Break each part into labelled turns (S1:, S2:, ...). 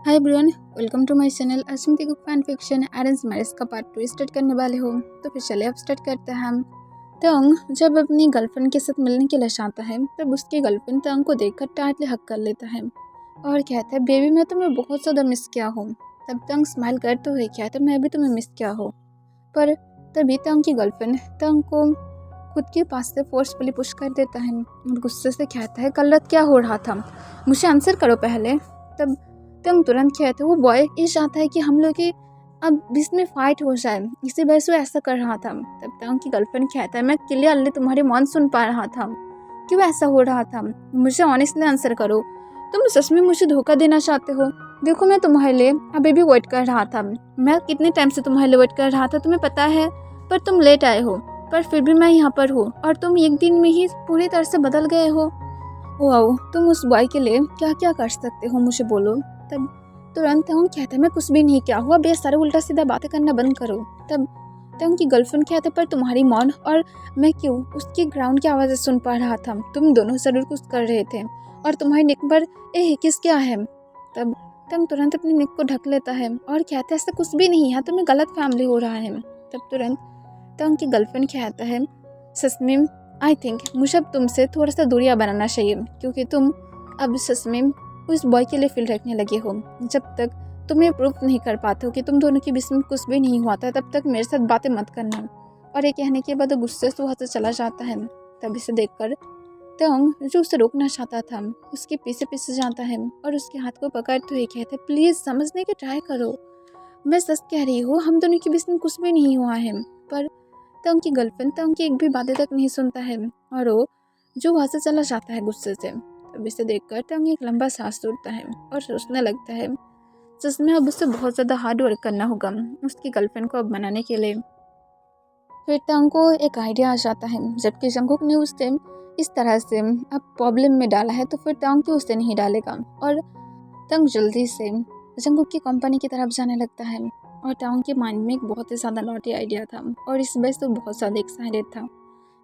S1: Hi everyone, welcome to my channel. आज हम cook fan fiction arrange marriage का part 2 start करने वाले हो। तो फिर चलिए अब स्टार्ट करते हैं हम। तंग जब अपनी गर्लफ्रेंड के साथ मिलने के लिए आता है तब उसकी गर्लफ्रेंड तंग को देखकर टाइटली हक कर लेता है और कहता है, बेबी मैं तुम्हें बहुत ज़्यादा मिस किया हूँ। तब तंग स्माइल करते हुए कहता है, मैं भी तुम्हें मिस किया हो। पर तभी तंग की गर्लफ्रेंड तंग को खुद के पास से फोर्सफुली पुश कर देता है और गुस्से से कहता है, कल रात क्या हो रहा था, मुझे आंसर करो पहले। तब तंग तुरंत कहते, वो बॉय ये चाहता है कि हम लोग की अब बीच में फाइट हो जाए, इसी वजह से वो ऐसा कर रहा था। तब तंग की गर्लफ्रेंड कहता है, मैं क्लियरली तुम्हारी मन सुन पा रहा था, क्यों ऐसा हो रहा था, मुझे ऑनेस्टली आंसर करो, तुम सच में मुझे धोखा देना चाहते हो? देखो मैं तुम्हारे लिए अभी भी वेट कर रहा था, मैं कितने टाइम से तुम्हारे लिए वेट कर रहा था तुम्हें पता है, पर तुम लेट आए हो, पर फिर भी मैं यहाँ पर हूँ और तुम एक दिन में ही पूरी तरह से बदल गए हो। वाओ, तुम उस बॉय के लिए क्या क्या कर सकते हो मुझे बोलो। तब तुरंत हम कहते हैं, मैं कुछ भी नहीं किया हुआ, बे सारे उल्टा सीधा बातें करना बंद करो। तब उनकी गर्लफ्रेंड कहते, पर तुम्हारी मॉन और मैं क्यों उसकी ग्राउंड की आवाज़ सुन पा रहा था, तुम दोनों जरूर कुछ कर रहे थे और तुम्हारी नेक पर किस क्या है। तब तंग तुरंत अपनी नेक को ढक लेता है और कहता है, ऐसा कुछ भी नहीं है, तुम्हें गलत फैमिली हो रहा है। तब तुरंत तंग की गर्लफ्रेंड कहता है, सच में आई थिंक मुझे अब तुमसे थोड़ा सा दूरियां बनाना चाहिए, क्योंकि तुम अब सच में उस बॉय के लिए फील रखने लगे हो। जब तक तुम्हें प्रूफ नहीं कर पाते हो कि तुम दोनों के बीच में कुछ भी नहीं हुआ था, तब तक मेरे साथ बातें मत करना। और ये कहने के बाद गुस्से से वहाँ से चला जाता है। तब इसे देखकर तंग जो उसे रोकना चाहता था उसके पीछे पीछे जाता है और उसके हाथ को पकड़ते हुए कहते, प्लीज़ समझने की ट्राई करो, मैं सच कह रही हूँ, हम दोनों के बीच में कुछ भी नहीं हुआ है। पर तंग की गर्लफ्रेंड तंग की एक भी बातें तक नहीं सुनता है और वो जो वहाँ से चला जाता है गुस्से से। तब इसे देखकर तंग एक लंबा सांस छोड़ता है और सोचने लगता है, सच में अब उससे बहुत ज़्यादा हार्ड वर्क करना होगा उसकी गर्लफ्रेंड को अब मनाने के लिए। फिर तंग को एक आइडिया आ जाता है, जबकि जंगकुक ने उस टाइम इस तरह से अब प्रॉब्लम में डाला है तो फिर तंग क्यों उसे नहीं डालेगा। और तंग जल्दी से जंगकुक की कंपनी की तरफ जाने लगता है और टाउन के माइंड में एक बहुत ही ज़्यादा नॉटी आइडिया था और इस वजह से बहुत ज़्यादा एक्साइटेड था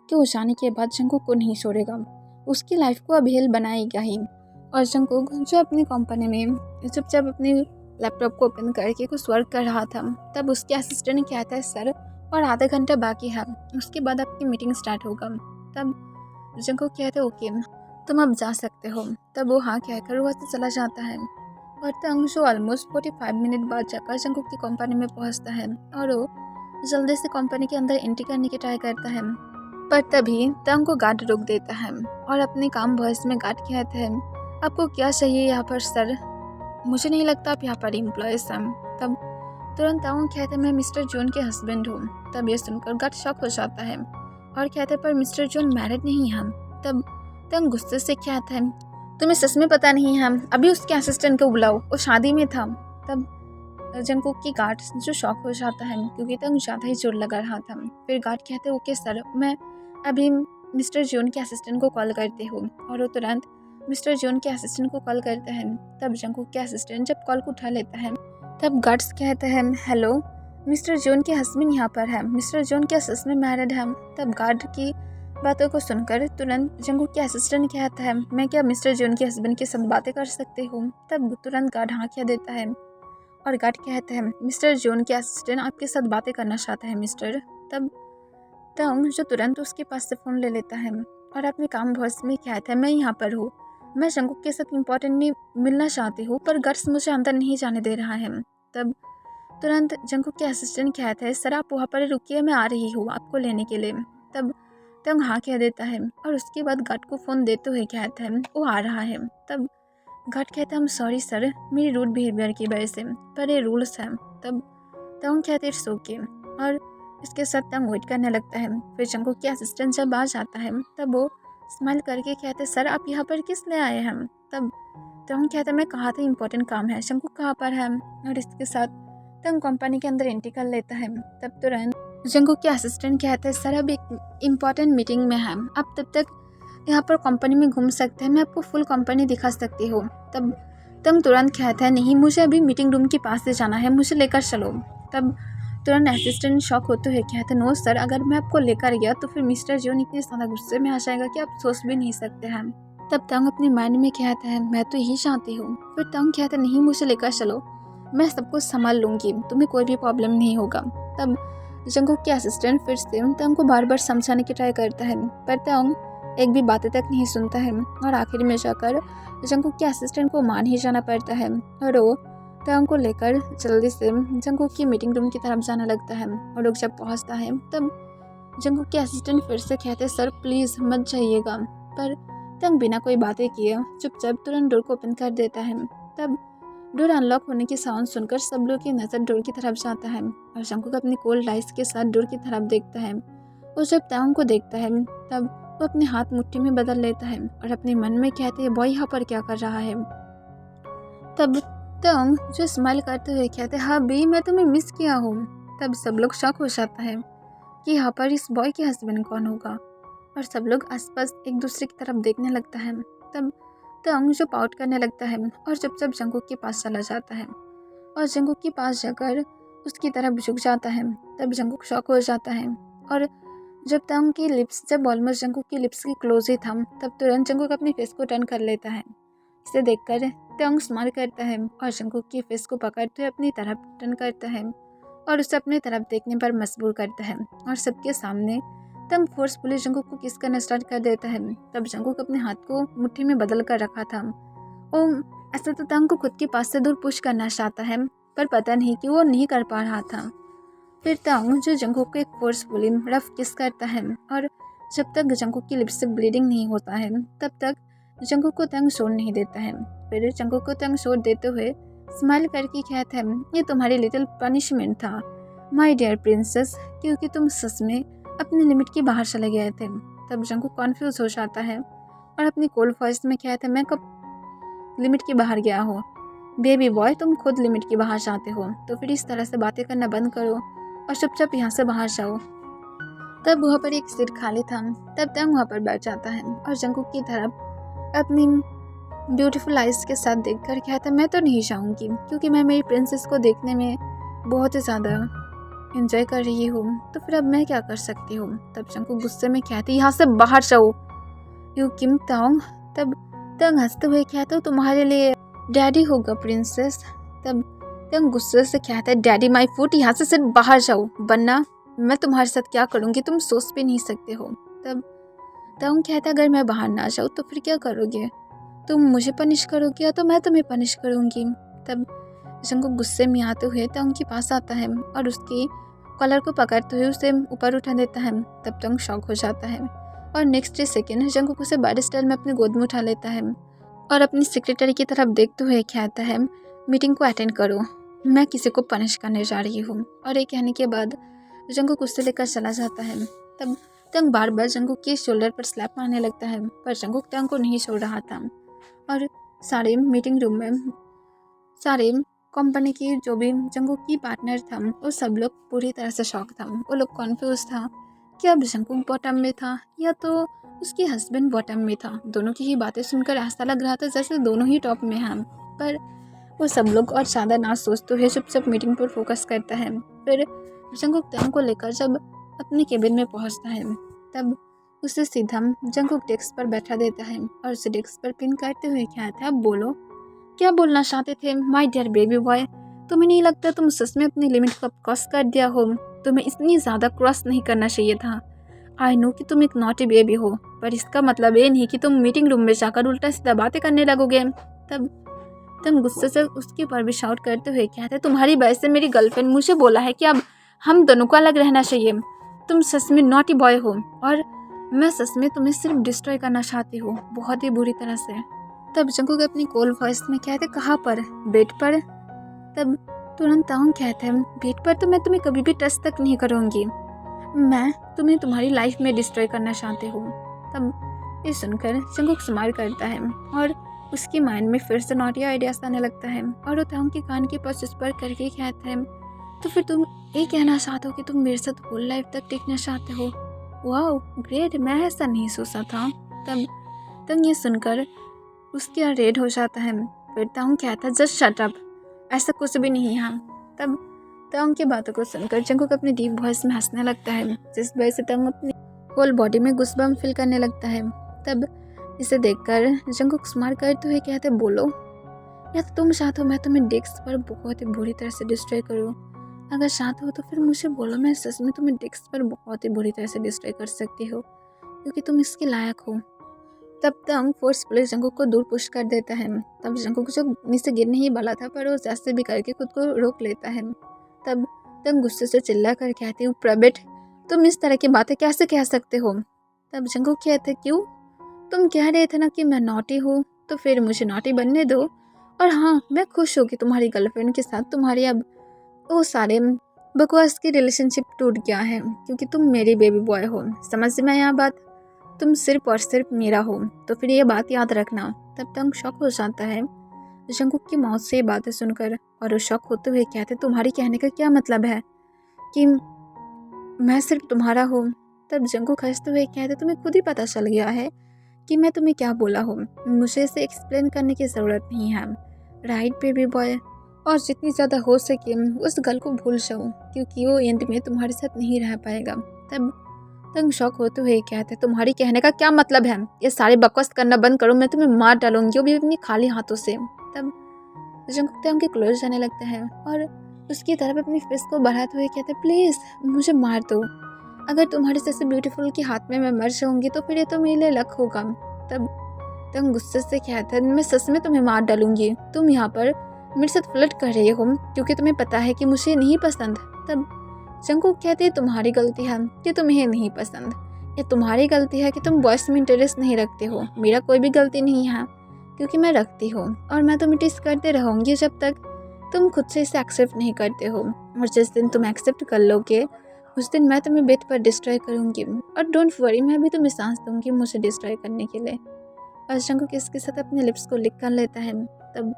S1: कि वो जाने के बाद जंगकुक को नहीं छोड़ेगा, उसकी लाइफ को अब हेल बनाएगा ही। और जंगकुक जो अपनी कंपनी में चुपचाप अपने लैपटॉप को ओपन करके कुछ वर्क कर रहा था, तब उसके असिस्टेंट ने कहता है, सर और आधा घंटा बाकी है, उसके बाद आपकी मीटिंग स्टार्ट होगा। तब जंगकुक कहते, ओके तुम अब जा सकते हो। तब वो हाँ कहकर वहाँ से चला जाता है और तंग जो ऑलमोस्ट 45 मिनट बाद जाकर जंगकुक की कंपनी में पहुंचता है और वो जल्दी से कंपनी के अंदर एंट्री करने की ट्राई करता है। पर तभी तंग को गार्ड रोक देता है और अपने काम वॉइस में गार्ड कहते हैं, आपको क्या चाहिए यहाँ पर सर, मुझे नहीं लगता आप यहाँ पर एम्प्लॉयज हैं। तब तुरंत तंग कहते हैं, मैं मिस्टर जॉन के हस्बैंड हूँ। तब ये सुनकर गार्ड शॉक हो जाता है और कहते हैं, पर मिस्टर जॉन मैरिड नहीं हैं। तब तंग गुस्से से कहता है, तुम्हें सच में पता नहीं है, अभी उसके असिस्टेंट को बुलाओ, वो शादी में था। तब जंगकुक की गार्ड जो शॉक हो जाता है क्योंकि तंग ज़्यादा ही जोर लगा रहा था। फिर गार्ड कहते, ओके सर, मैं अभी मिस्टर जॉन के असिस्टेंट को कॉल करते हूँ। और वो तुरंत मिस्टर जॉन के असिस्टेंट को कॉल करते हैं। तब जंगकुक के असिस्टेंट जब कॉल को उठा लेता है तब गार्ड्स कहते हैं, हेलो मिस्टर जॉन के हस्बैंड यहाँ पर है, मिस्टर जॉन के सच में मैरिड है। तब गार्ड की बातों को सुनकर तुरंत जंगकुक के असिस्टेंट कहता है, मैं क्या मिस्टर जॉन के हस्बैंड के साथ बातें कर सकती हूँ। तब तुरंत गार्ड हाँ कह देता है और गार्ड कहता है, मिस्टर जॉन के असिस्टेंट आपके साथ बातें करना चाहता है मिस्टर। तब तंग जो तुरंत उसके पास से फ़ोन ले लेता है और अपने काम वॉइस में कहता है, मैं यहाँ पर हूँ, मैं जंगकुक के साथ इम्पोर्टेंटली मिलना चाहती हूँ, पर गार्ड्स मुझे अंदर नहीं जाने दे रहा है। तब तुरंत जंगकुक के असिस्टेंट कहता है, सर आप वहाँ पर रुकिए, मैं आ रही हूँ आपको लेने के लिए। तब तंग हाँ कह देता है और उसके बाद गार्ड को फ़ोन देते हुए कहता है, वो आ रहा है। तब गार्ड कहता है, हम सॉरी सर, मेरी रूड बिहेवियर की वजह से, पर ये रूल्स हैं। तब तंग कहते, इट्स ओके, और इसके साथ तंग वेट करने लगता है। फिर जंगकुक के असिस्टेंट जब आ जाता है तब वो स्माइल करके कहते, सर आप यहाँ पर किस लिए आए हैं। तब तंग कहता है, मैं कहा था इंपॉर्टेंट काम है, जंगकुक कहाँ पर है। और इसके साथ तंग कंपनी के अंदर एंट्री कर लेता है। तब तुरंत जंगकुक के असिस्टेंट कहते हैं, सर अब एक इम्पॉर्टेंट मीटिंग में है, आप तब तक यहाँ पर कंपनी में घूम सकते हैं, मैं आपको फुल कंपनी दिखा सकती हूँ। तब तंग तुरंत कहता है, नहीं मुझे अभी मीटिंग रूम के पास से जाना है, मुझे लेकर चलो। तब तुरंत असिस्टेंट शॉक होते हुए कहते, नो सर, अगर मैं आपको लेकर गया तो फिर मिस्टर जॉन इतने ज़्यादा गुस्से में आ जाएगा कि आप सोच भी नहीं सकते हैं। तब तंग अपने माइंड में कहता है मैं तो यही चाहती हूँ। फिर तंग कहता है नहीं, मुझे लेकर चलो, मैं सब कुछ संभाल लूँगी, तुम्हें कोई भी प्रॉब्लम नहीं होगा। तब जंगकुक के असिस्टेंट फिर से तंग को बार बार समझाने की ट्राई करता है, पर तंग एक भी बातें तक नहीं सुनता है और आखिर में जाकर जंगकुक के असिस्टेंट को मान ही जाना पड़ता है और वो तंग को लेकर जल्दी से जंगकुक की मीटिंग रूम की तरफ जाने लगता है। और लोग जब पहुंचता है तब जंगकुक के असिस्टेंट फिर से कहते सर प्लीज़ मत जाइएगा, पर तंग बिना कोई बातें किए चुपचाप तुरंत डोर को ओपन कर देता है। तब डोर अनलॉक होने की साउंड सुनकर सब लोग की नज़र डोर की तरफ जाता है और जंगकुक अपनी कोल्ड आइस के साथ डोर की तरफ देखता है। और जब तंग को देखता है तब वो अपने हाथ मुट्ठी में बदल लेता है और अपने मन में कहते हैं बॉय यहाँ पर क्या कर रहा है। तब तंग जो स्माइल करते हुए कहते हाँ बी मैं तुम्हें मिस किया हूँ। तब सब लोग शॉक हो जाता है कि यहाँ पर इस बॉय के हस्बैंड कौन होगा और सब लोग आसपास एक दूसरे की तरफ देखने लगता है। तब तंग जो पाउट करने लगता है और चुपचाप जंगकुक के पास चला जाता है और जंगकुक के पास जाकर उसकी तरफ झुक जाता है। तब जंगकुक शॉक हो जाता है और जब ऑलमोस्ट जंगकुक की लिप्स की क्लोज ही था तब तुरंत जंगकुक अपने फेस को टर्न कर लेता है। इसे देखकर तंग स्माइल करता है और जंगकुक की फेस को पकड़ते हुए अपनी तरफ टर्न करता है और उसे अपनी तरफ देखने पर मजबूर करता है और सबके सामने तंग फोर्सफुली जंगकुक को किस करना स्टार्ट कर देता है। तब जंगकुक अपने हाथ को मुट्ठी में बदल कर रखा था। ऐसा तो तंग को खुद के पास से दूर पुश करना चाहता है, पर पता नहीं कि वो नहीं कर पा रहा था। फिर तंग जो जंगकुक को एक फोर्सफुली रफ किस करता है और जब तक जंगकुक की लिप्स से ब्लीडिंग नहीं होता है तब तक जंगकुक को तंग छोड़ नहीं देता है। फिर जंगकुक को तंग छोड़ देते हुए स्माइल करके कहता है ये तुम्हारी लिटिल पनिशमेंट था माय डियर प्रिंसेस, क्योंकि तुम सच में अपनी लिमिट के बाहर चले गए थे। तब जंगकुक कॉन्फ्यूज हो जाता है और अपनी कोल्ड वॉइस में कहता है मैं कब लिमिट के बाहर गया हो, बेबी बॉय तुम खुद लिमिट के बाहर जाते हो, तो फिर इस तरह से बातें करना बंद करो और चुपचाप यहाँ से बाहर जाओ। तब वहाँ पर एक सीट खाली था। तब तंग वहाँ पर बैठ जाता है और जंगकुक की तरफ अपनी ब्यूटीफुल आइज के साथ देखकर कहता है मैं तो नहीं जाऊँगी, क्योंकि मैं मेरी प्रिंसेस को देखने में बहुत ही ज़्यादा एंजॉय कर रही हूँ, तो फिर अब मैं क्या कर सकती हूँ। तब जंगकुक गुस्से में कहती यहाँ से बाहर जाओ यू किम तांग। तब तंग हंसते हुए कहता तुम्हारे लिए डैडी होगा प्रिंसेस। तब तंग गुस्से से कहता है डैडी माई फूट, यहाँ से सिर्फ बाहर जाओ वरना मैं तुम्हारे साथ क्या करूँगी तुम सोच भी नहीं सकते हो। तब तंग कहता अगर मैं बाहर ना जाऊँ तो फिर क्या करोगे, तुम मुझे पनिश करोगे या तो मैं तुम्हें पनिश करूँगी। तब जंगकुक गुस्से में आते हुए तंग के पास आता है और उसकी कॉलर को पकड़ते हुए उसे ऊपर उठा देता है। तब तंग शॉक हो जाता है और नेक्स्ट सेकेंड जंगकुक उसे बर्ड स्टाइल में अपनी गोद में उठा लेता है और अपनी सेक्रेटरी की तरफ देखते हुए कहता है मीटिंग को अटेंड करो, मैं किसी को पनिश करने जा रही हूँ। और ये कहने के बाद जंगकुक उससे लेकर चला जाता है। तब तंग बार बार जंगकुक के शोल्डर पर स्लैप मारने लगता है, पर जंगकुक तंग को नहीं छोड़ रहा था और सारे मीटिंग रूम में सारे कंपनी की जो भी जंगकुक की पार्टनर था वो सब लोग पूरी तरह से शॉक था। वो लोग कॉन्फ्यूज था कि अब जंगकुक बॉटम में था या तो उसके हस्बैंड बॉटम में था। दोनों की ही बातें सुनकर ऐसा लग रहा था जैसे दोनों ही टॉप में हैं, पर वो सब लोग और ज़्यादा ना सोचते हुए चुपचाप मीटिंग पर फोकस करता है। फिर जंगकुक तंग को लेकर जब अपने केबिन में पहुंचता है तब उसे सीधा जंगकुक डेस्क पर बैठा देता है और उसे डेस्क पर पिन करते हुए कहता है अब बोलो क्या बोलना चाहते थे माय डियर बेबी बॉय, तुम्हें नहीं लगता तुम सच में अपनी लिमिट को क्रॉस कर दिया हो, तुम्हें इतनी ज़्यादा क्रॉस नहीं करना चाहिए था। आई नो कि तुम एक नॉटी बेबी हो, पर इसका मतलब ये नहीं कि तुम मीटिंग रूम में जाकर उल्टा सीधा बातें करने लगोगे। तब तुम गुस्से से उसके ऊपर भी शाउट करते हुए कहते तुम्हारी वजह से मेरी गर्लफ्रेंड मुझे बोला है कि अब हम दोनों को अलग रहना चाहिए, तुम सच में नॉटी बॉय हो और मैं सच में तुम्हें सिर्फ डिस्ट्रॉय करना चाहती हूँ बहुत ही बुरी तरह से। तब जंगकुक अपनी कोल्ड वॉइस में कहते कहाँ पर, बेड पर। तब तुरंत तांग कहते हैं बेड पर तो मैं तुम्हें कभी भी टच तक नहीं करूँगी, मैं तुम्हें तुम्हारी लाइफ में डिस्ट्रॉय करना चाहती हूँ। तब ये सुनकर जंगकुक स्माइल करता है और उसकी माइंड में फिर से नॉटी आइडियाज आने लगता है और वो तांग के कान के पास उस पर करके कहता है तो फिर तुम ये कहना चाहते हो कि तुम मेरे साथ होल लाइफ तक टिकना चाहते हो। वाओ ग्रेट, मैं ऐसा नहीं सोचा था। तब ये सुनकर उसके रेड हो जाता है। फिर तांग कहता है जस्ट शट अप, ऐसा कुछ भी नहीं है। तब तांग की बातों को सुनकर जंगकुक अपनी डीप वॉइस में हंसने लगता है, जिस वजह से तांग अपनी होल बॉडी में गुस्बम फील करने लगता है। तब इसे देखकर जंगकुक स्माइल करते हुए कहते बोलो, या तो तुम चाहते हो मैं तुम्हें डेस्क पर बहुत ही बुरी तरह से डिस्ट्रॉय करूँ? अगर चाहते हो तो फिर मुझे बोलो, मैं सच में तुम्हें डेस्क पर बहुत ही बुरी तरह से डिस्ट्रॉय कर सकती हो, क्योंकि तुम इसके लायक हो। तब तंग फोर्सफुली जंगकुक को दूर पुश कर देता है। तब जंगकुक जो नीचे गिरने ही वाला था पर वो जैसे भी करके खुद को रोक लेता है। तब तंग गुस्से से चिल्ला कर कहती हूँ, प्रबिट तुम इस तरह की बातें कैसे कह सकते हो? तब जंगकुक कहते, क्यों? तुम कह रहे थे ना कि मैं नॉटी हूँ, तो फिर मुझे नॉटी बनने दो। और हाँ, मैं खुश हूँ कि तुम्हारी गर्लफ्रेंड के साथ तुम्हारी अब वो सारे बकवास की रिलेशनशिप टूट गया है, क्योंकि तुम मेरी बेबी बॉय हो। समझ में आया बात? तुम सिर्फ और सिर्फ मेरा हो, तो फिर ये बात याद रखना। तब तंग शौक हो जाता है जंगकुक की मौत से ये बातें सुनकर, और वो शौक होते हुए कहते, तुम्हारी कहने का क्या मतलब है कि मैं सिर्फ तुम्हारा हूँ? तब जंगकुक हंसते हुए कहते, तुम्हें खुद ही पता चल गया है कि मैं तुम्हें क्या बोला हूँ। मुझे इसे एक्सप्लेन करने की ज़रूरत नहीं है, राइट बेबी बॉय? और जितनी ज़्यादा हो सके उस गर्ल को भूल जाओ, क्योंकि वो एंड में तुम्हारे साथ नहीं रह पाएगा। तब तंग शौक होते हुए कहते, तुम्हारी कहने का क्या मतलब है? ये सारी बकवास करना बंद करो, मैं तुम्हें मार डालूंगी, वो भी अपनी खाली हाथों से। तब जंगकुक तंग के क्लोज जाने लगता है और उसकी तरफ अपनी फिस्ट को बढ़ाते हुए कहते, प्लीज़ मुझे मार दो। अगर तुम्हारे जैसे ब्यूटीफुल के हाथ में मैं मर जाऊंगी तो फिर ये तो मेरे लिए लक होगा। तब तंग गुस्से से कहता है, मैं सच में तुम्हें मार डालूंगी। तुम यहाँ पर मेरे साथ फ्लर्ट कर रही हो क्योंकि तुम्हें पता है कि मुझे नहीं पसंद। तब जंगकुक कहते, तुम्हारी गलती है कि तुम्हें नहीं पसंद, ये तुम्हारी गलती है कि तुम बॉयज में इंटरेस्ट नहीं रखते हो। मेरा कोई भी गलती नहीं है, क्योंकि मैं रखती हूँ, और मैं तुम्हें टीज करते रहूँगी जब तक तुम खुद से इसे एक्सेप्ट नहीं करते हो। और जिस दिन तुम एक्सेप्ट कर लोगे उस दिन मैं तुम्हें बेड पर डिस्ट्रॉय करूँगी, और डोंट वरी, मैं भी तुम्हें सांस दूंगी मुझे डिस्ट्रॉय करने के लिए। और जंगकुक इसके साथ अपने लिप्स को लिक कर लेता है। तब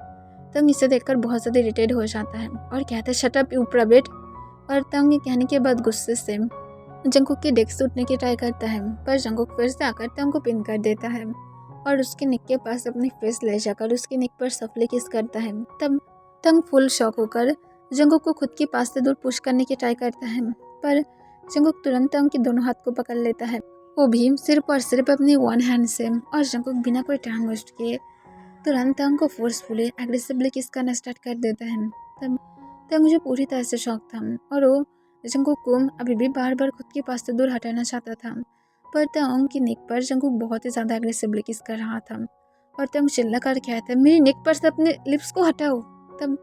S1: तंग इसे देखकर बहुत ज़्यादा इरिटेट हो जाता है और कहता है, शट अप यू प्रबिट। और तंग ये कहने के बाद गुस्से से जंगकुक की डेस्क उठने की ट्राई करता है, पर जंगकुक फिर से आकर तंग को पिन कर देता है और उसके नेक के पास अपनी फेस ले जाकर उसके नेक पर सफले किस करता है। तब तंग फुल शॉक होकर जंगकुक को खुद के पास से दूर पुश करने की ट्राई करता है, पर जंगकुक तुरंत तंग के दोनों हाथ को पकड़ लेता है, वो भी सिर्फ और सिर्फ अपने वन हैंड से। और जंगकुक बिना कोई टाइम वेस्ट किए तुरंत तंग को फोर्सफुली एग्रेसिवली किस करना स्टार्ट कर देता है। तब तंग मुझे पूरी तरह से शॉक था, और वो जंगकुक को अभी भी बार बार खुद के पास से दूर हटाना चाहता था, पर तंग की नेक पर जंगकुक बहुत ही ज़्यादा एग्रेसिवली किस कर रहा था। और तंग चिल्ला कर कहता है, मेरी नेक पर से अपने लिप्स को हटाओ। तब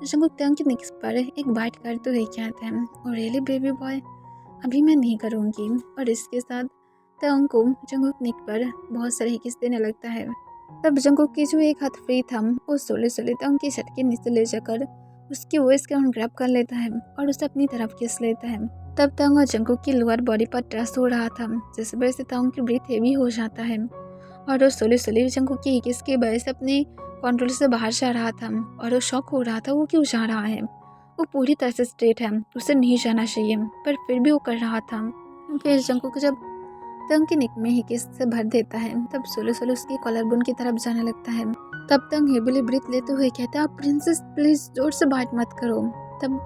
S1: जंगकुक तंग की नेक पर एक बाइट करते हुए कहता है, और रियली बेबी बॉय, अभी मैं नहीं करूँगी। और इसके साथ तंग को जंगकुक नेक पर बहुत सारे किस देने लगता है। तब जंगकुक की जो एक हाथ फ्री था वो सोले सोले तंग की शर्ट के नीचे ले जाकर उसकी वेस्ट का ग्रैब कर लेता है और उसे अपनी तरफ खींच लेता है। तब तंग और जंगकुक की लोअर बॉडी पर ट्रस्ट हो रहा था, जिस वजह से तंग की ब्रीथ हेवी हो जाता है, और वो सोले सोले जंगकुक की किस की वजह से अपने कंट्रोल से बाहर जा रहा था। और वो शॉक हो रहा था, वो क्यों जा रहा है, वो पूरी तरह से स्ट्रेट है, उसे नहीं जाना चाहिए, पर फिर भी वो कर रहा था। फिर जंगकुक जब तंग की नेक में ही किस से भर देता है, तब सोलो सोलो उसकी कॉलर बोन की तरफ जाने लगता है। तब तंग हेविली ब्रीथ लेते हुए कहता है, प्रिंसेस प्लीज जोर से बाइट मत करो। तब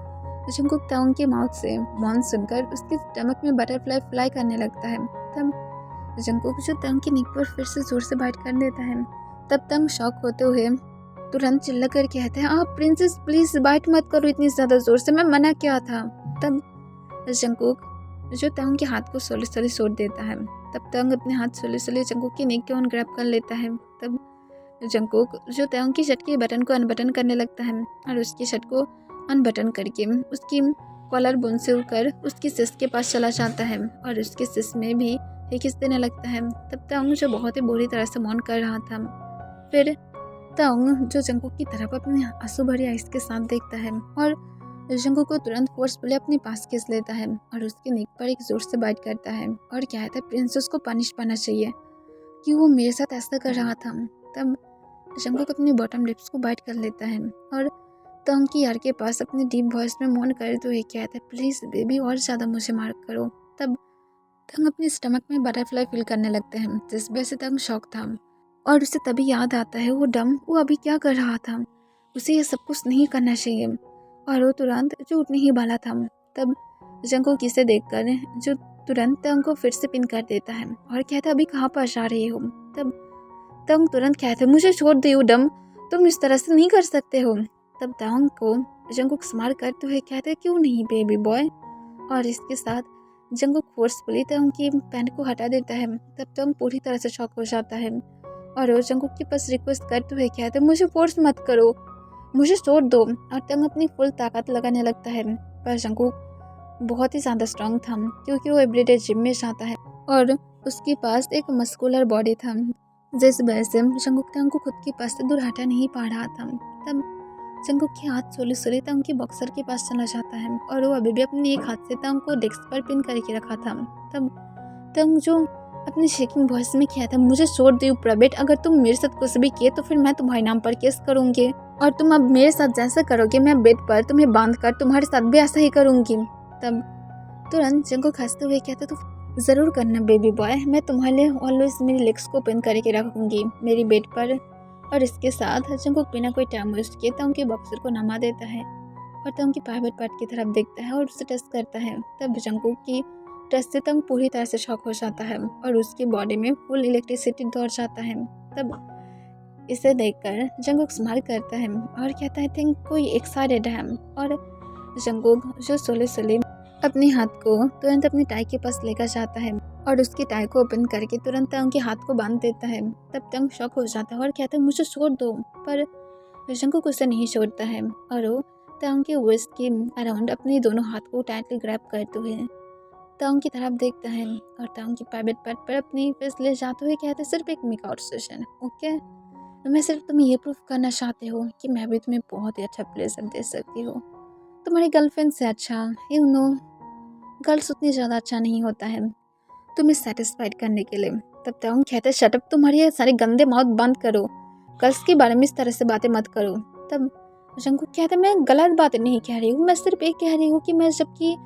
S1: जंगकुक तंग के माउथ से मौन सुनकर उसके स्टमक में बटरफ्लाई फ्लाई करने लगता है। तब जंगकुक जो तंग की नेक पर फिर से जोर से बाइट कर देता है। तब तंग शॉक होते हुए तुरंत चिल्ला कर कहते हैं, आप प्रिंसेस प्लीज बाइट मत करो इतनी ज़्यादा जोर से, मैं मना किया था। तब जंगकुक जो तंग के हाथ को सोले सोले छोड़ देता है। तब तंग अपने हाथ सोले सोले जंगकुक की नेक के ऑन ग्रैब कर लेता है। तब जंगकुक जो तंग की शर्ट के बटन को अनबटन करने लगता है और उसकी शर्ट को अनबटन करके उसकी कॉलर बोन से उड़कर उसकी सिस के पास चला जाता है और उसके सिस में भी एक किस देने लगता है। तब तंग जो बहुत ही बुरी तरह से मौन कर रहा था, फिर तंग जो जंगकुक की तरफ अपनी आंसू भरी आइस के साथ देखता है और जंगकुक को तुरंत फोर्सफुली अपने पास खींच लेता है और उसके नेक पर एक जोर से बाइट करता है और कहता है, प्रिंसेस को पनिश पाना चाहिए कि वो मेरे साथ ऐसा कर रहा था। तब जंगकुक अपने बॉटम लिप्स को बाइट कर लेता है और तंग की यार के पास अपनी डीप वॉइस में मौन करते हुए कहता है, प्लीज बेबी और ज़्यादा मुझे मार करो। तब तंग अपने स्टमक में बटरफ्लाई फील करने लगते हैं, जिस वजह से तंग शॉक था और उसे तभी याद आता है वो अभी क्या कर रहा था, उसे ये सब कुछ नहीं करना चाहिए, और वो तुरंत जो उठने ही वाला था। तब जंगकुक इसे देखकर जो तुरंत तंग को फिर से पिन कर देता है और कहता है, अभी कहाँ पर जा रही हो। तब तंग तुरंत कहते मुझे छोड़ दे डम, तुम इस तरह से नहीं कर सकते हो। तब तंग को जंगकुक स्माइल करते हुए कहते क्यों नहीं बेबी बॉय, और इसके साथ जंगकुक फोर्सफुली तंग की पैंट को हटा देता है। तब तंग पूरी तरह से शॉक हो जाता है और वो जंगकुक के पास रिक्वेस्ट करते हुए कहते मुझे फोर्स मत करो, मुझे छोड़ दो, और तंग अपनी फुल ताकत लगाने लगता है। पर जंगकुक बहुत ही ज़्यादा स्ट्रांग था क्योंकि वो एवरीडे जिम में जाता है और उसके पास एक मस्कुलर बॉडी था, जिस वजह से जंगकुक तंग को खुद के पास से दूर हटा नहीं पा रहा था। तब जंगकुक के हाथ सोले सोले तंग के बॉक्सर के पास चला जाता है और वो अभी भी अपने एक हाथ से तंग को डेस्क पर पिन करके रखा था। तब तंग जो अपनी शेकिंग वॉइस में किया था मुझे छोड़ दो प्राइवेट, अगर तुम मेरे साथ कुछ भी किए तो फिर मैं तुम्हारे नाम पर केस करूँगी, और तुम अब मेरे साथ जैसा करोगे मैं बेड पर तुम्हें बांध कर तुम्हारे साथ भी ऐसा ही करूँगी। तब तुरंत जंगकुक हंसते हुए कहते तो ज़रूर करना बेबी बॉय, मैं तुम्हारे लिए ऑलवेज मेरी लेग्स को पिन करके रखूँगी मेरी बेड पर। और इसके साथ जंगकुक बिना कोई टाइम वेस्ट किए तंग के बॉक्सर को नमा देता है और तंग की प्राइवेट पार्ट की तरफ देखता है और उसे टच करता है। तब जंगकुक की टच से तंग पूरी तरह से शॉक हो जाता है और उसकी बॉडी में फुल इलेक्ट्रिसिटी दौड़ जाता है। तब इसे देखकर जंगकुक स्माइल करता है और कहता है थिंक कोई एक्साइटेड है, और जंगकुक जो सोले सोले अपने हाथ को तुरंत अपनी टाई के पास लेकर जाता है और उसकी टाई को ओपन करके तुरंत तंग के हाथ को बांध देता है। तब तंग शॉक हो जाता है और कहता है मुझे छोड़ दो, पर जंगकुक उसे नहीं छोड़ता है और वो तंग के वेस्ट के अराउंड अपने दोनों हाथ को टाइटली ग्रैब करते हुए तंग की तरफ देखता है और तंग की प्राइवेट पार्ट पर अपनी फेस ले जाते हुए कहते सिर्फ एक मेकआउट सेशन, ओके, मैं सिर्फ तुम्हें ये प्रूफ करना चाहती हूँ कि मैं भी तुम्हें बहुत ही अच्छा प्लेजर दे सकती हूँ, तुम्हारी गर्लफ्रेंड से अच्छा, यू नो गर्ल्स उतनी ज़्यादा अच्छा नहीं होता है तुम्हें सेटिस्फाइड करने के लिए। तब तंग कहते शट अप, तुम्हारी ये सारे गंदे माउथ बंद करो, गर्ल्स के बारे में इस तरह से बातें मत करो। तब जंगकुक कहते मैं गलत बात नहीं कह रही हूँ, मैं सिर्फ एक कह रही हूँ कि मैं जबकि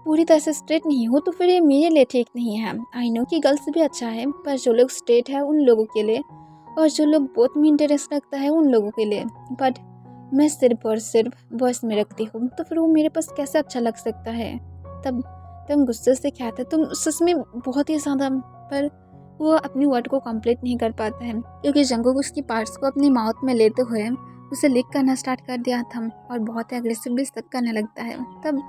S1: पूरी तरह से स्ट्रेट नहीं हूँ तो फिर ये मेरे लिए ठीक नहीं है। आई नो कि गर्ल्स भी अच्छा है, पर जो लोग स्ट्रेट है उन लोगों के लिए और जो लोग बहुत में इंटरेस्ट रखता है उन लोगों के लिए, बट मैं सिर्फ और सिर्फ वॉइस में रखती हूँ तो फिर वो मेरे पास कैसे अच्छा लग सकता है। तब तंग गुस्से से कहता तुम सच में बहुत ही ज़्यादा, पर वो अपनी वर्ड को कंप्लीट नहीं कर पाता है क्योंकि जंगकुक उसकी पार्ट्स को अपनी माउथ में लेते हुए उसे लिक करना स्टार्ट कर दिया था और बहुत ही अग्रेसिव भी तक करने लगता है। तब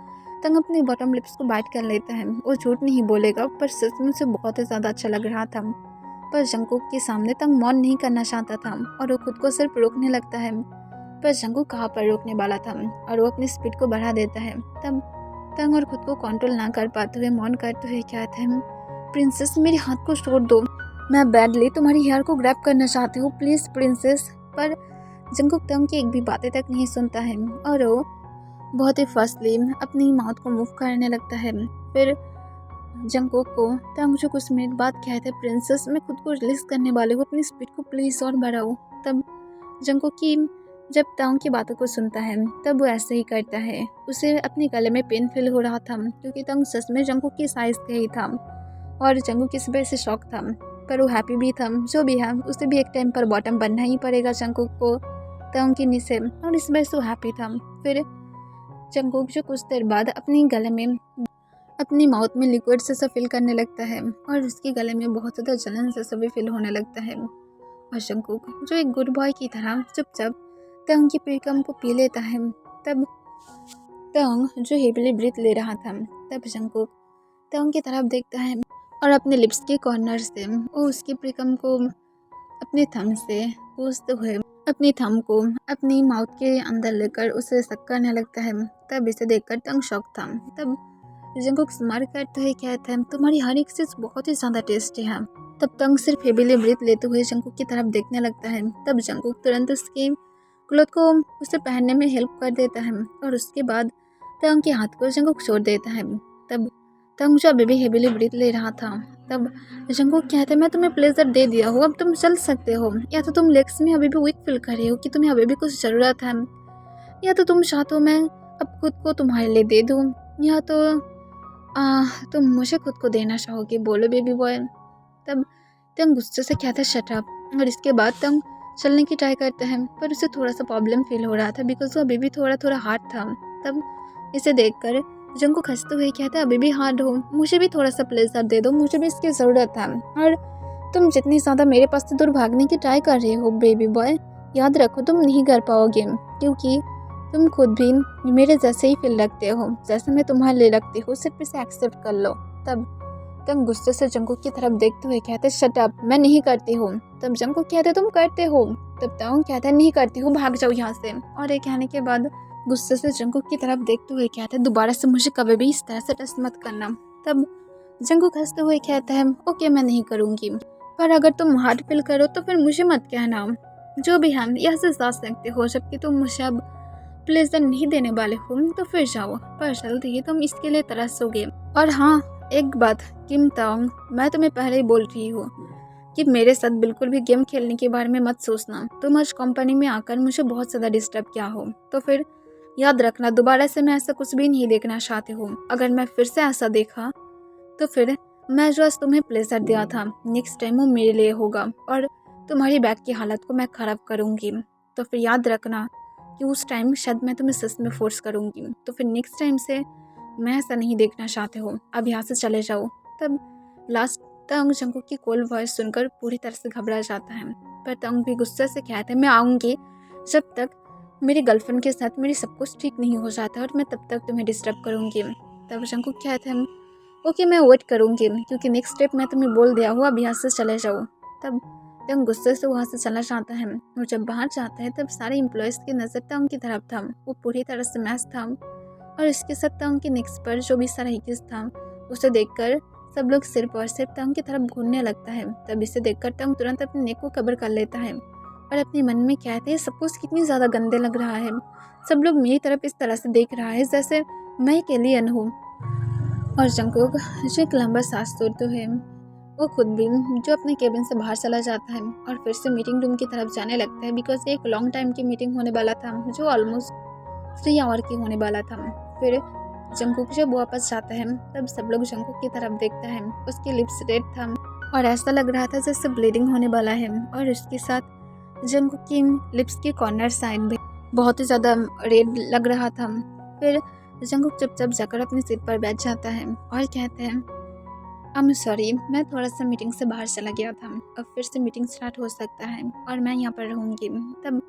S1: तंग अपने बॉटम लिप्स को बाइट कर लेता है, वो झूठ नहीं बोलेगा पर सच में उसे बहुत ही ज़्यादा अच्छा लग रहा था, पर जंगकुक के सामने तंग मौन नहीं करना चाहता था और वो खुद को सिर्फ रोकने लगता है, पर जंगकुक कहाँ पर रोकने वाला था और वो अपनी स्पीड को बढ़ा देता है। तब तंग और खुद को कंट्रोल ना कर पाते हुए मौन करते हुए कहते हैं प्रिंसेस मेरे हाथ को छोड़ दो, मैं बैडली तुम्हारी हेयर को ग्रैब करना चाहती हूँ प्लीज़ प्रिंसेस। पर जंगकुक तंग की एक भी बातें तक नहीं सुनता है और वो बहुत ही फास्टली अपनी माउथ को मूव करने लगता है। फिर जंगकुक को तंग जो कुछ मिनट बाद कहते हैं प्रिंसेस मैं खुद को रिलीज करने वाली हूँ, अपनी स्पीड को प्लीज़ और बढ़ाओ। तब जंगकुक की जब तंग की बातों को सुनता है तब वो ऐसे ही करता है, उसे अपने गले में पेन फील हो रहा था क्योंकि तंग सच में जंगकुक की साइज का ही था और जंगकुक इस वजह से शौक था, पर वो हैप्पी भी था। जो भी है उसे भी एक टाइम पर बॉटम बनना ही पड़ेगा जंगकुक को तंग की नीचे, और इस वजह से वो हैप्पी था। फिर जंगकुक जो कुछ देर बाद अपने गले में अपनी माउथ में लिक्विड से फील करने लगता है और उसके गले में बहुत ज़्यादा जलन से भी फील होने लगता है, और जंगकुक जो एक गुड बॉय की तरह चुपचाप तंग की प्रीकम को पी लेता है। तब तंग जो हेवीली ब्रीथ ले रहा था तब जंगकुक तंग की तरफ देखता है और अपने लिप्स के कॉर्नर से वो उसकी प्रीकम को अपने थंब से पोंछते हुए अपनी थंब को अपनी माउथ के अंदर लेकर उसे सक करने लगता है। तब इसे देखकर तंग शॉक था। तब जंगकुक स्माइल करते हुए कहता है तुम्हारी हर एक चीज़ बहुत ही ज़्यादा टेस्टी है। तब तंग सिर्फ हेवीली ब्रीथ लेते हुए जंगकुक की तरफ देखने लगता है। तब जंगकुक तुरंत उसके क्लॉथ को उसे पहनने में हेल्प कर देता है और उसके बाद तंग के हाथ को जंगकुक छोड़ देता है। तब तंग जो अभी भी हेवीली ब्रीथ ले रहा था तब जंगकुक कहते मैं तुम्हें प्लेजर दे दिया हूँ, अब तुम चल सकते हो, या तो तुम लेग्स में अभी भी वीक फील कर रहे हो कि तुम्हें अभी भी कुछ ज़रूरत है, या तो तुम चाहते हो मैं अब खुद को तुम्हारे लिए दे दूँ, या तो तुम मुझे खुद को देना चाहोगे, बोलो बेबी बॉय। तब तंग गुस्से से कहता शट अप, और इसके बाद तंग चलने की ट्राई करता है पर उसे थोड़ा सा प्रॉब्लम फील हो रहा था बिकॉज वो अभी भी थोड़ा हार्ड था। तब इसे देखकर जंगकुक हंसते हुए कहता है अभी भी हार्ड हो, मुझे भी थोड़ा सा प्लेजर दे दो, मुझे भी इसकी ज़रूरत है। और तुम जितनी ज़्यादा मेरे पास से दूर भागने की ट्राई कर रहे हो बेबी बॉय, याद रखो तुम नहीं कर पाओगे, क्योंकि तुम खुद भी मेरे जैसे ही फील रखते हो जैसे मैं तुम्हारे लिए रखती हूँ, सिर्फ इसे एक्सेप्ट कर लो। तब तुम गुस्से से जंकुक की तरफ देखते हुए कहते शट अप, मैं नहीं करती हूँ। तब जंकुक कहते तुम करते हो। तब ताओंग कहता नहीं करती हूँ, भाग जाओ यहाँ से। और ये कहने के बाद गुस्से से जंकुक की तरफ देखते हुए कहते दोबारा से मुझे कभी भी इस तरह से टच मत करना। तब जंकुक हंसते हुए कहता है ओके मैं नहीं करूँगी, पर अगर तुम हार्ड फील करो तो फिर मुझे मत कहना। जो भी हम यहाँ से जा सकते हो, जबकि तुम मुझे अब प्लेजर नहीं देने वाले हो तो फिर जाओ, पर जल्द ही तुम इसके लिए तरसोगे। और हाँ एक बात किम ताओंग, मैं तुम्हें पहले ही बोल रही हूँ कि मेरे साथ बिल्कुल भी गेम खेलने के बारे में मत सोचना। तुम आज कंपनी में आकर मुझे बहुत ज़्यादा डिस्टर्ब किया हो, तो फिर याद रखना दोबारा से मैं ऐसा कुछ भी नहीं देखना चाहती हूँ। अगर मैं फिर से ऐसा देखा तो फिर मैं जो आज तुम्हें प्लेजर दिया था नेक्स्ट टाइम वो मेरे लिए होगा और तुम्हारी बैग की हालत को मैं ख़राब करूँगी। तो फिर याद रखना कि उस टाइम शायद मैं तुम्हें सच में फोर्स करूँगी। तो फिर नेक्स्ट टाइम से मैं ऐसा नहीं देखना चाहते हो, अब यहाँ से चले जाओ। तब लास्ट ताओंग जंकुक की कोल्ड वॉइस सुनकर पूरी तरह से घबरा जाता है, पर ताओंग भी गुस्से से कहते हैं मैं आऊँगी जब तक मेरी गर्लफ्रेंड के साथ मेरी सब कुछ ठीक नहीं हो जाता और मैं तब तक तुम्हें डिस्टर्ब करूँगी। तब जंकुक कहते हैं ओके मैं वेट करूँगी, क्योंकि नेक्स्ट स्टेप मैं तुम्हें बोल दिया हूँ, अब यहाँ से चले जाओ। तब ताओंग गुस्से से वहाँ से चला जाता है और जब बाहर जाता है तब सारे एम्प्लॉयज़ की नज़र ताओंग की तरफ था। वो पूरी तरह से मैच था और इसके साथ ताओंग के नेक्स्ट पर जो भी सारा हिकिस था उसे देखकर सब लोग सिर्फ और सिर्फ ताओंग की तरफ घूरने लगता है। तब इसे देखकर ताओंग तुरंत अपने नेक को कवर कर लेता है और अपने मन में कहते हैं सब कुछ कितनी ज़्यादा गंदे लग रहा है, सब लोग मेरी तरफ इस तरह से देख रहा है जैसे मैं एक एलियन हूँ। और जंकुक जो एक लंबा सांस तोड़ते हुए वो खुद भी जो अपने केबिन से बाहर चला जाता है और फिर से मीटिंग रूम की तरफ जाने लगता है, बिकॉज एक लॉन्ग टाइम की मीटिंग होने वाला था जो ऑलमोस्ट 3 आवर की होने वाला था। फिर जंकुक जब वापस जाता है तब सब लोग जंकुक की तरफ देखता है, उसके लिप्स रेड था और ऐसा लग रहा था जैसे ब्लीडिंग होने वाला है और उसके साथ जंकुक की लिप्स की कॉर्नर साइड भी बहुत ही ज़्यादा रेड लग रहा था। फिर जंकुक चुपचाप जाकर अपनी सीट पर बैठ जाता है और कहते हैं आई एम सॉरी, मैं थोड़ा सा मीटिंग से बाहर चला गया था, अब फिर से मीटिंग स्टार्ट हो सकता है और मैं यहाँ पर रहूँगी। तब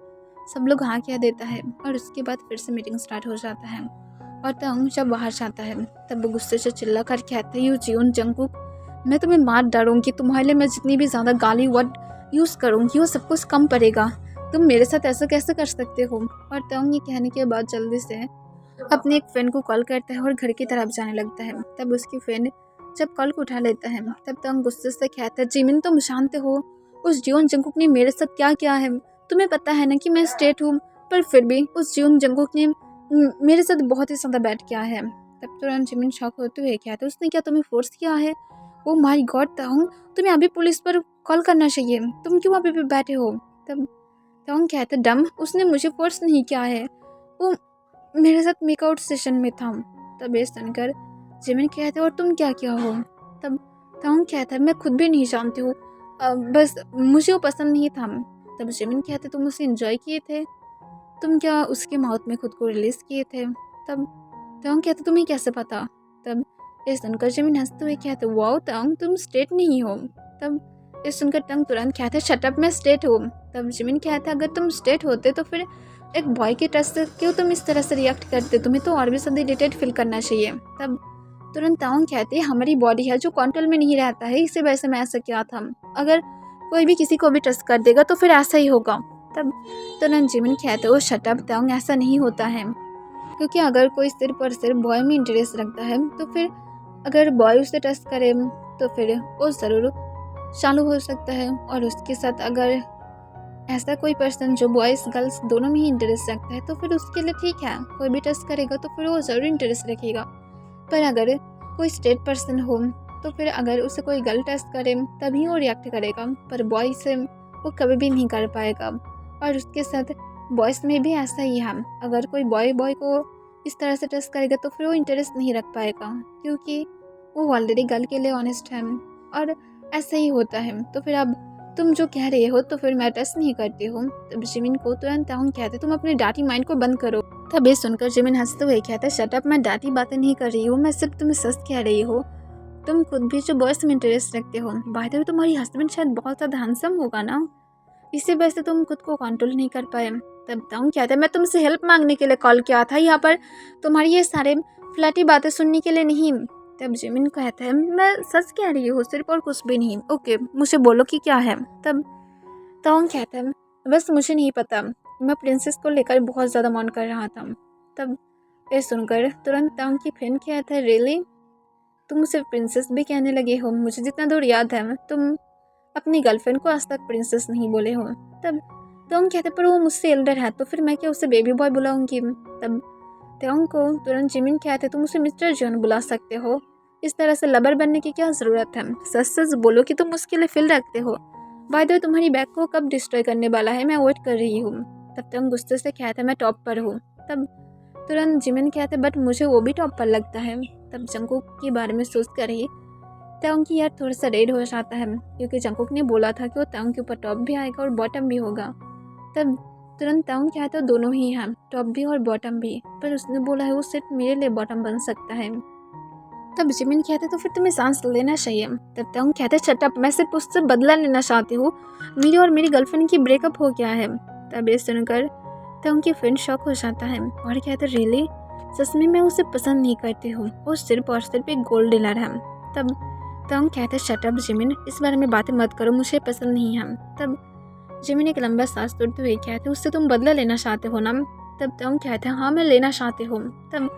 S1: सब लोग हाँ कह देता है और उसके बाद फिर से मीटिंग स्टार्ट हो जाता है और ताओंग जब बाहर जाता है तब वो गुस्से से चिल्ला कर कहते हैं यू जियोन जंकुक, मैं तुम्हें मार डालूंगी, तुम्हारे लिए मैं जितनी भी ज़्यादा गाली वर्ड यूज़ करूँगी वो सब कुछ कम पड़ेगा, तुम मेरे साथ ऐसा कैसे कर सकते हो। और ताओंग ये कहने के बाद जल्दी से अपने एक फ्रेंड को कॉल करता है और घर की तरफ जाने लगता है। तब उसकी फ्रेंड जब कॉल को उठा लेता है तब ताओंग गुस्से से कहता है जिमिन तुम जानते हो उस जियोन जंकुक ने मेरे साथ क्या किया है, तुम्हें पता है ना कि मैं स्ट्रेट हूँ, पर फिर भी उस जियोन जंकुक ने मेरे साथ बहुत ही ज़्यादा बैड किया है। तब तुरंत जिमिन शॉक होते हुए कहता है उसने क्या तुम्हें फोर्स किया है। ओ माय गॉड ताओंग, तुम्हें अभी पुलिस पर कॉल करना चाहिए, तुम क्यों अभी भी बैठे हो। तब ताओंग कहता है डम, उसने मुझे फोर्स नहीं किया है, वो मेरे साथ मेकआउट सेशन में था। तब ये सुनकर जिमिन कहते और तुम क्या किया हो। तब ताओंग कहता है मैं खुद भी नहीं जानती हूँ, बस मुझे वो पसंद नहीं था। तब जिमिन कहते तुम उसे एंजॉय किए थे, तुम क्या उसके माउथ में खुद को रिलीज किए थे। तब ताओंग कहते तुम्हें कैसे पता। तब ये सुनकर जिमिन हंसते हुए कहते वाओ ताओंग तुम स्ट्रेट नहीं हो। तब ये सुनकर ताओंग तुरंत कहते शट अप मैं स्ट्रेट हूँ। तब जिमिन कहता अगर तुम स्ट्रेट होते तो फिर एक बॉय के टच से क्यों तुम इस तरह से रिएक्ट करते, तुम्हें तो और भी ज़्यादा इरिटेट फील करना चाहिए। तब तुरंत ताओंग कहते हमारी बॉडी है जो कंट्रोल में नहीं रहता है, इसी वजह से मैं ऐसा किया था, अगर कोई भी किसी को भी टच कर देगा तो फिर ऐसा ही होगा। तब तुरंत जिमिन कहते वो शट अप ताओंग, ऐसा नहीं होता है, क्योंकि अगर कोई सिर्फ और सिर्फ बॉय में इंटरेस्ट रखता है तो फिर अगर बॉय उसे टच करे तो फिर वो ज़रूर चालू हो सकता है, और उसके साथ अगर ऐसा कोई पर्सन जो बॉयज़ गर्ल्स दोनों में ही इंटरेस्ट रखता है तो फिर उसके लिए ठीक है, कोई भी टच करेगा तो फिर वो ज़रूर इंटरेस्ट रखेगा। पर अगर कोई स्ट्रेट पर्सन हो तो फिर अगर उसे कोई गर्ल टच करे तभी वो रिएक्ट करेगा, पर बॉय से वो कभी भी नहीं कर पाएगा। और उसके साथ बॉयज़ में भी ऐसा ही है, अगर कोई बॉय को इस तरह से टच करेगा तो फिर वो इंटरेस्ट नहीं रख पाएगा, क्योंकि वो ऑलरेडी गर्ल के लिए ऑनेस्ट है, और ऐसा ही होता है। तो फिर अब तुम जो कह रहे हो तो फिर मैं टच नहीं करती हूँ। तब जिमिन को तुरंत ताओंग कहते तुम अपने डाटी माइंड को बंद करो। तब ये सुनकर जिमिन हंसते हुए कहता शट अप, मैं डाटी बातें नहीं कर रही हूँ, मैं सिर्फ तुम्हें सच कह रही हूँ तुम खुद भी जो बॉयज़ में इंटरेस्ट रखते हो, बाय द वे तुम्हारी हस्बैंड शायद बहुत ज़्यादा हैंडसम होगा ना, इसी वजह से तुम खुद को कंट्रोल नहीं कर पाए। तब बताऊँ क्या था, मैं तुमसे हेल्प मांगने के लिए कॉल किया था, यहाँ पर तुम्हारी ये सारे फ्लर्टी बातें सुनने के लिए नहीं। तब जिमिन कहता है मैं सच कह रही हूँ सिर्फ, और कुछ भी नहीं। ओके, मुझे बोलो कि क्या है। तब ताओंग कहता है बस मुझे नहीं पता, मैं प्रिंसेस को लेकर बहुत ज़्यादा मन कर रहा था। तब ये सुनकर तुरंत ताओंग की फ्रेंड कहता है रियली, तुम सिर्फ प्रिंसेस भी कहने लगे हो। मुझे जितना दूर याद है तुम अपनी गर्लफ्रेंड को आज तक प्रिंसेस नहीं बोले हो। तब ताओंग कहते पर वो मुझसे एल्डर है, तो फिर मैं क्या उसे बेबी बॉय बुलाऊंगी। तब ताओंग को तुरंत जिमिन कहते तुम उसे मिस्टर जॉन बुला सकते हो, इस तरह से लबर बनने की क्या ज़रूरत है। सच सच बोलो कि तुम उसके लिए फील रखते हो। बाय द वे तुम्हारी बैग को कब डिस्ट्रॉय करने वाला है, मैं वेट कर रही हूँ। तब ताओंग गुस्से से कहता मैं टॉप पर हूँ। तब तुरंत जिमिन कहते बट मुझे वो भी टॉप पर लगता है। तब जंगकुक के बारे में सोच कर ही ताओंग की यार थोड़ा सा रेड हो जाता है, क्योंकि जंगकुक ने बोला था कि वो ताओंग के ऊपर टॉप भी आएगा और बॉटम भी होगा। तब तुरंत ताओंग कहता है दोनों ही हैं, टॉप भी और बॉटम भी, पर उसने बोला है वो सिर्फ मेरे लिए बॉटम बन सकता है। तब जिमिन कहते तो फिर तुम्हें सांस लेना चाहिए। तब ताओंग कहते शट, मैं सिर्फ उससे बदला लेना चाहती हूँ, मेरी और मेरी गर्लफ्रेंड की ब्रेकअप हो गया है। तब ये सुनकर ताओंग की फ्रेंड शॉक हो जाता है और कहते रियली, सच में मैं उसे पसंद नहीं करती हूँ, वो सिर्फ और सिर्फ एक गोल्ड डीलर है। तब ताओंग कहते शट अप जिमिन, इस बारे में बातें मत करो, मुझे पसंद नहीं है। तब जिमिन एक लंबा सांस तोड़ते हुए कहते उससे तुम बदला लेना चाहते हो ना। तब ताओंग कहते हैं हाँ मैं लेना चाहती हूँ। तब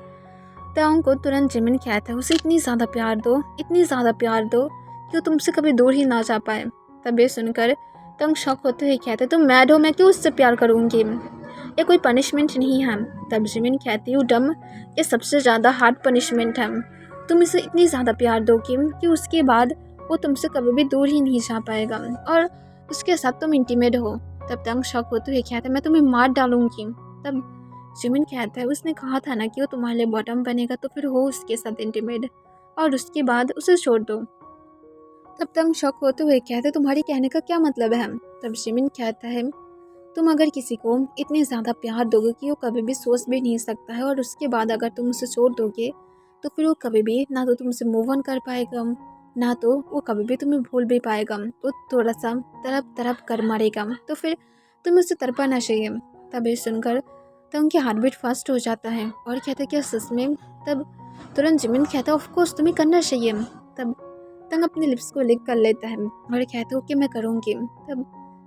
S1: ताओंग को तुरंत जिमिन कहता है उसे इतनी ज़्यादा प्यार दो, इतनी ज़्यादा प्यार दो कि वो तुमसे कभी दूर ही ना जा पाए। तब ये सुनकर ताओंग शॉक होते हुए कहते तुम मैड हो, मैं क्यों उससे प्यार करूँगी, ये कोई पनिशमेंट नहीं है। तब जिमिन कहती हूँ डम, ये सबसे ज़्यादा हार्ड पनिशमेंट है, तुम इसे इतनी ज़्यादा प्यार दोगी कि उसके बाद वो तुमसे कभी भी दूर ही नहीं जा पाएगा और उसके साथ तुम इंटीमेट हो। तब ताओंग शॉक होते हुए कहता है मैं तुम्हें मार डालूंगी। तब जिमिन कहता है उसने कहा था ना कि वो तुम्हारे लिए बॉटम बनेगा, तो फिर हो उसके साथ इंटीमेट और उसके बाद उसे छोड़ दो। तब ताओंग शॉक होते हुए कहते तुम्हारे कहने का क्या मतलब है। तब जिमिन कहता है तुम अगर किसी को इतने ज़्यादा प्यार दोगे कि वो कभी भी सोच भी नहीं सकता है, और उसके बाद अगर तुम उसे छोड़ दोगे तो फिर वो कभी भी ना तो तुमसे मूव ऑन कर पाएगा, ना तो वो कभी भी तुम्हें भूल भी पाएगा, वो थोड़ा सा तड़प तड़प कर मरेगा, तो फिर तुम्हें उसे तड़पाना चाहिए। तब ये सुनकर तो उनकी हार्ट बीट फास्ट हो जाता है और कहता है क्या सच में। तब तुरंत जिमिन कहता है ऑफ कोर्स तुम्हें करना चाहिए। तब तंग अपने लिप्स को लिक कर लेता है और कहता है ओके मैं करूँगी। तब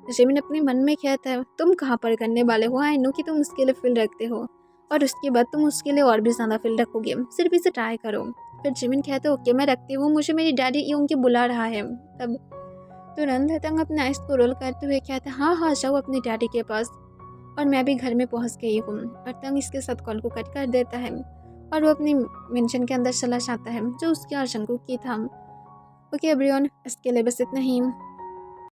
S1: जिमिन अपने मन में कहता है तुम कहाँ पर करने वाले हो, आई नो कि तुम उसके लिए फील रखते हो और उसके बाद तुम उसके लिए और भी ज़्यादा फील रखोगे, सिर्फ इसे ट्राई करो। फिर जिमिन कहता है ओके मैं रखती हूँ, मुझे मेरी डैडी यूं के बुला रहा है। तब तुरंत तंग अपने आइस को रोल करते हुए कहता है हाँ हाँ जाओ अपने डैडी के पास, और मैं भी घर में पहुंच गई हूँ। और तंग इसके साथ कॉल को कट कर देता है और वो अपनी मेंशन के अंदर चला जाता है जो उसके और जंगकुक की था। ओके एवरीवन, इसके लिए बस इतना ही।